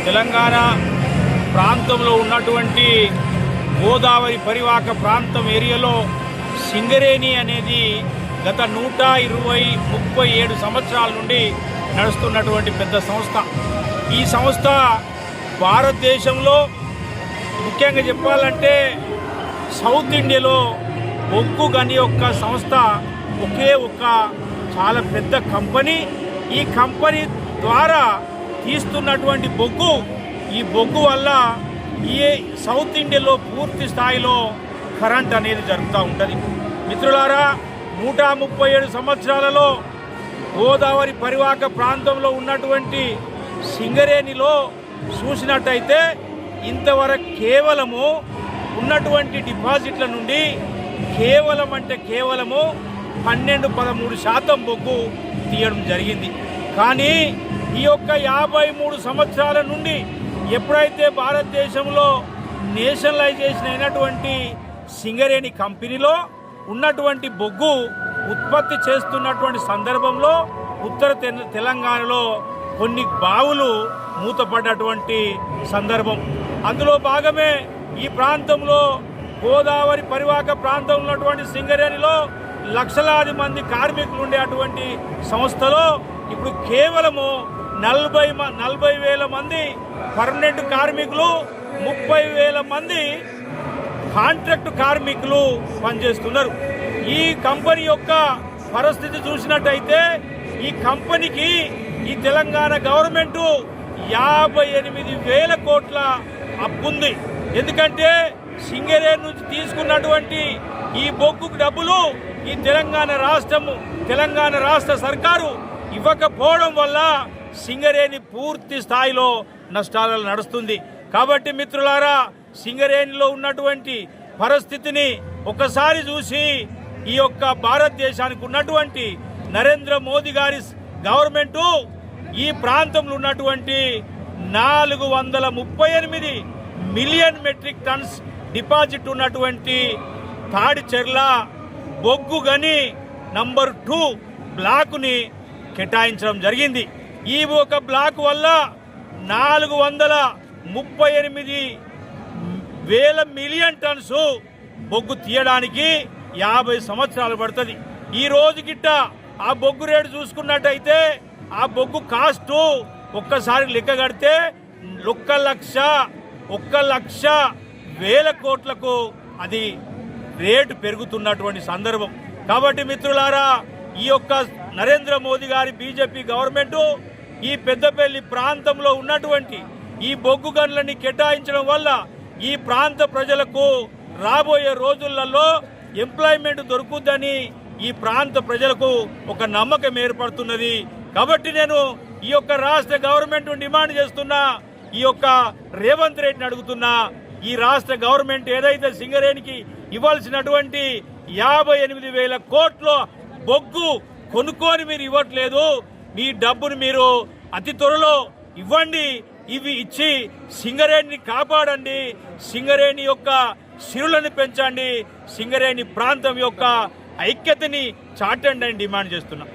తెలంగాణ ప్రాంతంలో ఉన్నటువంటి గోదావరి పరివాహక ప్రాంతం ఏరియాలో సింగరేణి అనేది గత 120-37 సంవత్సరాల నుండి నడుస్తున్నటువంటి పెద్ద సంస్థ. ఈ సంస్థ భారతదేశంలో ముఖ్యంగా చెప్పాలంటే సౌత్ ఇండియాలో బొగ్గు గని యొక్క సంస్థ ఒకే ఒక చాలా పెద్ద కంపెనీ. ఈ కంపెనీ ద్వారా తీస్తున్నటువంటి బొగ్గు, ఈ బొగ్గు వల్ల ఈ సౌత్ ఇండియాలో పూర్తి స్థాయిలో కరెంట్ అనేది జరుగుతూ ఉంటుంది. మిత్రులారా, 137 సంవత్సరాలలో గోదావరి పరివాహక ప్రాంతంలో ఉన్నటువంటి సింగరేణిలో చూసినట్టయితే ఇంతవరకు కేవలము ఉన్నటువంటి డిపాజిట్ల నుండి కేవలము 12-13% బొగ్గు తీయడం జరిగింది. కానీ ఈ యొక్క 53 సంవత్సరాల నుండి ఎప్పుడైతే భారతదేశంలో నేషనలైజేషన్ అయినటువంటి సింగరేణి కంపెనీలో ఉన్నటువంటి బొగ్గు ఉత్పత్తి చేస్తున్నటువంటి సందర్భంలో ఉత్తర తెలంగాణలో కొన్ని బావులు మూతపడ్డటువంటి సందర్భం. అందులో భాగమే ఈ ప్రాంతంలో గోదావరి పరివాహక ప్రాంతంలో ఉన్నటువంటి సింగరేణిలో లక్షలాది మంది కార్మికులు ఉండే అటువంటి సంస్థలో ఇప్పుడు కేవలము 40,000 మంది పర్మనెంట్ కార్మికులు, 30,000 మంది కాంట్రాక్ట్ కార్మికులు పనిచేస్తున్నారు. ఈ కంపెనీ యొక్క పరిస్థితి చూసినట్టయితే ఈ కంపెనీకి ఈ తెలంగాణ గవర్నమెంట్ 58,000 కోట్ల అప్పుంది. ఎందుకంటే సింగరేణి నుంచి తీసుకున్నటువంటి ఈ బొగ్గు డబ్బులు ఈ తెలంగాణ రాష్ట్ర సర్కారు ఇవ్వకపోవడం వల్ల సింగరేణి పూర్తి స్థాయిలో నష్టాలలో నడుస్తుంది. కాబట్టి మిత్రులారా, సింగరేణిలో ఉన్నటువంటి పరిస్థితిని ఒకసారి చూసి ఈ యొక్క భారతదేశానికి ఉన్నటువంటి నరేంద్ర మోదీ గారి గవర్నమెంటు ఈ ప్రాంతంలో ఉన్నటువంటి 438 మిలియన్ మెట్రిక్ టన్స్ డిపాజిట్ ఉన్నటువంటి తాడిచెర్ల బొగ్గు గని నంబర్ 2 బ్లాకుని కేటాయించడం జరిగింది. ఈ ఒక బ్లాక్ వల్ల 438,000 మిలియన్ టన్స్ బొగ్గు తీయడానికి 50 సంవత్సరాలు పడుతుంది. ఈ రోజు గిట్ట ఆ బొగ్గు రేటు చూసుకున్నట్టయితే ఆ బొగ్గు కాస్ట్ ఒక్కసారి లెక్క కడితే 1,00,000 కోట్లకు అది రేటు పెరుగుతున్నటువంటి సందర్భం. కాబట్టి మిత్రులారా, ఈ యొక్క నరేంద్ర మోదీ గారి బీజేపీ గవర్నమెంట్ ఈ పెద్దపల్లి ప్రాంతంలో ఉన్నటువంటి ఈ బొగ్గు గనులని కేటాయించడం వల్ల ఈ ప్రాంత ప్రజలకు రాబోయే రోజులలో ఎంప్లాయ్మెంట్ దొరుకుద్దని ఈ ప్రాంత ప్రజలకు ఒక నమ్మకం ఏర్పడుతున్నది. కాబట్టి నేను ఈ యొక్క రాష్ట్ర గవర్నమెంట్ డిమాండ్ చేస్తున్నా, ఈ యొక్క రేవంత్ రెడ్డిని అడుగుతున్నా, ఈ రాష్ట్ర గవర్నమెంట్ ఏదైతే సింగరేణికి ఇవ్వాల్సినటువంటి 58,000 కోట్ల బొగ్గు కొనుక్కొని మీరు ఇవ్వట్లేదు, మీ డబ్బును మీరు అతి త్వరలో ఇవ్వండి. ఇవి ఇచ్చి సింగరేణిని కాపాడండి, సింగరేణి యొక్క సిరులను పెంచండి, సింగరేణి ప్రాంతం యొక్క ఐక్యతని చాటండి అని డిమాండ్ చేస్తున్నాం.